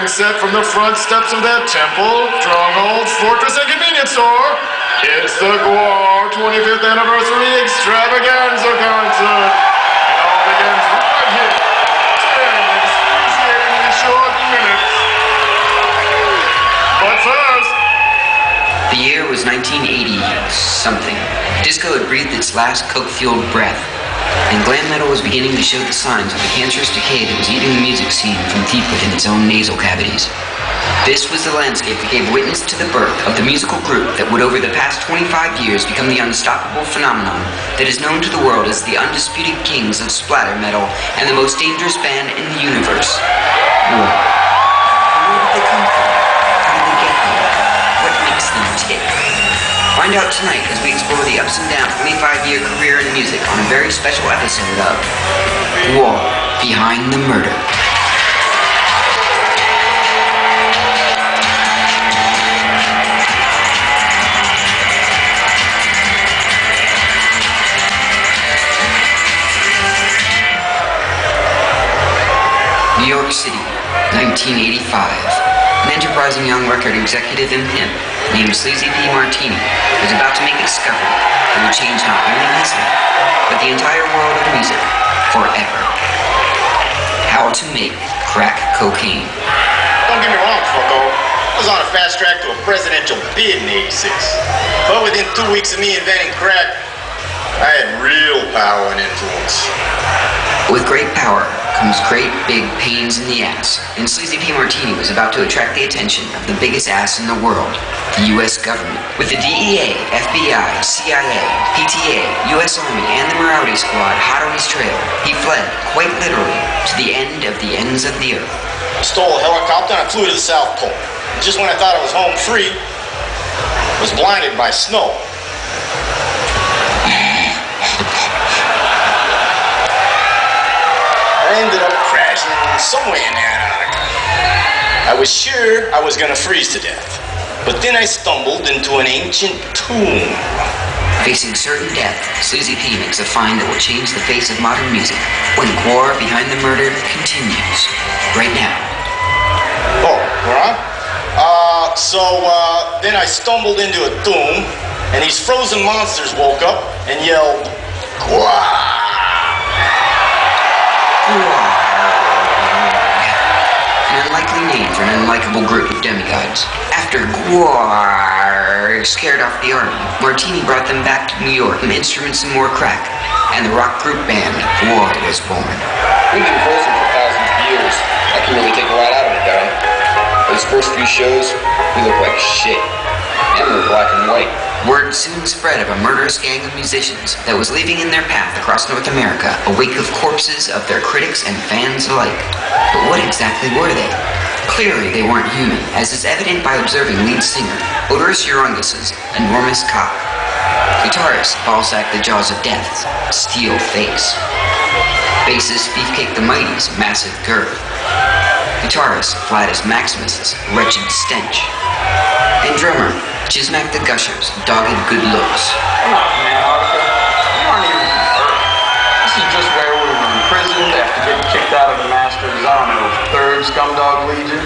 dropping set from the front steps of their temple, stronghold, fortress, and convenience store. It's the GWAR 25th Anniversary Extravaganza Concert. It all begins right here. 10 excruciatingly short minutes. But first... The year was 1980-something. Disco had breathed its last coke-fueled breath, and glam metal was beginning to show the signs of the cancerous decay that was eating the music scene from deep within its own nasal cavities. This was the landscape that gave witness to the birth of the musical group that would over the past 25 years become the unstoppable phenomenon that is known to the world as the undisputed kings of splatter metal and the most dangerous band in the universe. GWAR. Where did they come from? How did they get here? What makes them tick? Find out tonight as we explore the ups and downs of a 25-year career in music on a very special episode of GWAR Behind the Murder. New York City, 1985. An enterprising young record executive and pimp named Sleazy P. Martini was about to make a discovery that would change not only his life, but the entire world of music forever. How to make crack cocaine. Don't get me wrong, fucko. I was on a fast track to a presidential bid in '86. But within 2 weeks of me inventing crack, I had real power and influence. With great power comes great big pains in the ass, and Sleazy P. Martini was about to attract the attention of the biggest ass in the world, the U.S. government. With the DEA, FBI, CIA, PTA, U.S. Army, and the Morality Squad hot on his trail, he fled, quite literally, to the end of the ends of the earth. I stole a helicopter and I flew to the South Pole. And just when I thought I was home free, I was blinded by snow. I ended up crashing somewhere in Antarctica. I was sure I was gonna freeze to death, but then I stumbled into an ancient tomb. Facing certain death, Sleazy P makes a find that will change the face of modern music when GWAR Behind the Murder continues right now. Oh, we're on? Then I stumbled into a tomb, and these frozen monsters woke up and yelled, GWAR! An unlikely name for an unlikable group of demigods. After GWAR scared off the army, Martini brought them back to New York with instruments and more crack, and the rock group band GWAR was born. We've been frozen for thousands of years. I can really take a lot out of it, guy. Those first few shows, we look like shit. And we're black and white. Word soon spread of a murderous gang of musicians that was leaving in their path across North America a wake of corpses of their critics and fans alike. But what exactly were they? Clearly they weren't human, as is evident by observing lead singer Otis Urungus's enormous cock, guitarist Balzac the Jaws of Death's steel face, bassist Beefcake the Mighty's massive girth, guitarist Vladis Maximus's wretched stench, and drummer Chismac the Gusher's dogged good looks. Come on, man, Artica. You aren't even from Earth. This is just where we were imprisoned after getting kicked out of the Master's, I don't know, 3rd Scumdog Legion.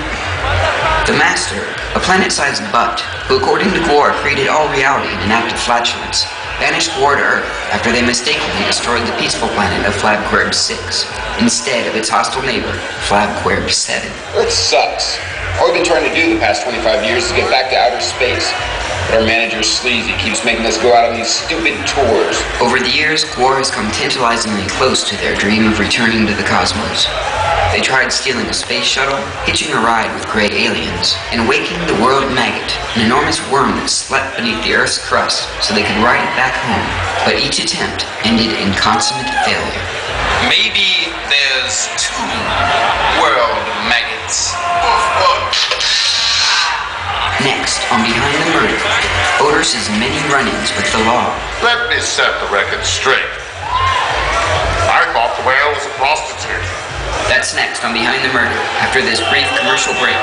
The Master, a planet-sized butt, who according to GWAR created all reality in an act of flatulence, banished GWAR to Earth after they mistakenly destroyed the peaceful planet of Flabquerb 6, instead of its hostile neighbor, Flabquerb 7. That sucks. All we've been trying to do the past 25 years is get back to outer space. But our manager, Sleazy, keeps making us go out on these stupid tours. Over the years, GWAR has come tantalizingly close to their dream of returning to the cosmos. They tried stealing a space shuttle, hitching a ride with gray aliens, and waking the world maggot, an enormous worm that slept beneath the Earth's crust so they could ride it back home. But each attempt ended in consummate failure. Maybe there's 2 world maggots. Next, on Behind the Murder, Otis's many run-ins with the law. Let me set the record straight. I thought the whale was a prostitute. That's next on Behind the Murder, after this brief commercial break.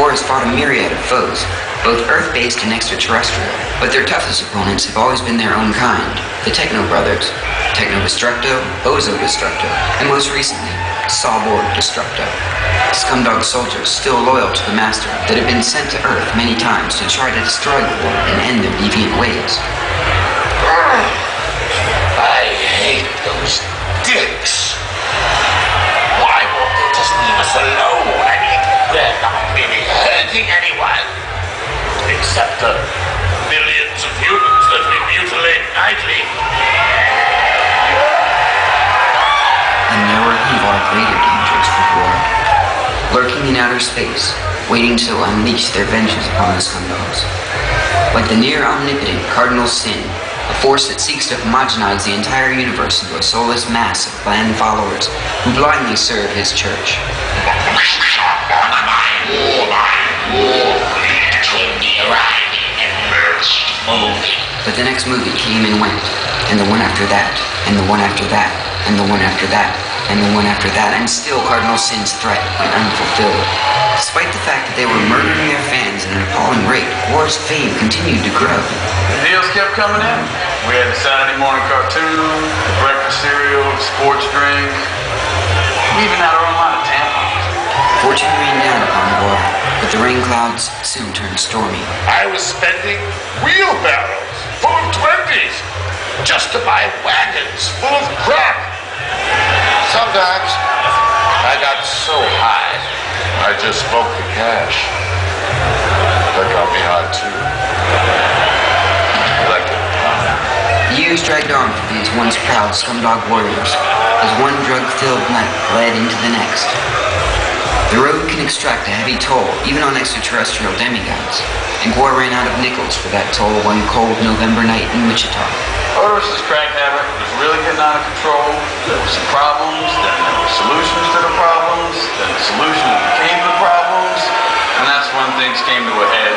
GWAR has fought a myriad of foes, both Earth-based and extraterrestrial, but their toughest opponents have always been their own kind, the Techno Brothers, Techno Destructo, Bozo Destructo, and most recently, Sawboard Destructo. Scumdog soldiers still loyal to the Master that have been sent to Earth many times to try to destroy GWAR and end their deviant ways. I hate those dicks. Why won't they just leave us alone? I mean, they're not really hurting anyone. Except the millions of humans that we mutilate nightly. And there were far greater dangers for GWAR, lurking in outer space, waiting to unleash their vengeance upon the Scumdogs. Like the near-omnipotent Cardinal Sin, a force that seeks to homogenize the entire universe into a soulless mass of bland followers who blindly serve his church. But the next movie came and went, and the one after that, and the one after that, and the one after that, and the one after that, and still Cardinal Sin's threat went unfulfilled. Despite the fact that they were murdering their fans at an appalling rate, GWAR's fame continued to grow. The deals kept coming in. We had the Saturday morning cartoon, the breakfast cereal, the sports drink. We even had our own line of tampons. Fortune rained down upon GWAR, but the rain clouds soon turned stormy. I was spending wheelbarrows full of 20s just to buy wagons full of crap. Sometimes I got so high, I just smoked the cash. That got me high too. Like it. The years dragged on for these once proud Scumdog warriors, as one drug-filled night led into the next. The road can extract a heavy toll, even on extraterrestrial demigods, and GWAR ran out of nickels for that toll one cold November night in Wichita. Otis's crack habit was really getting out of control. There were some problems, then there were solutions to the problems, then the solutions became the problems, and that's when things came to a head,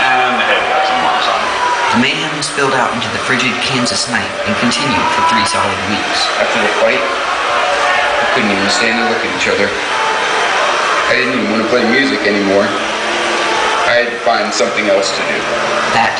and the head got some marks on it. The mayhem spilled out into the frigid Kansas night and continued for 3 solid weeks. After the fight, we couldn't even stand to look at each other. I didn't even want to play music anymore. I had to find something else to do. That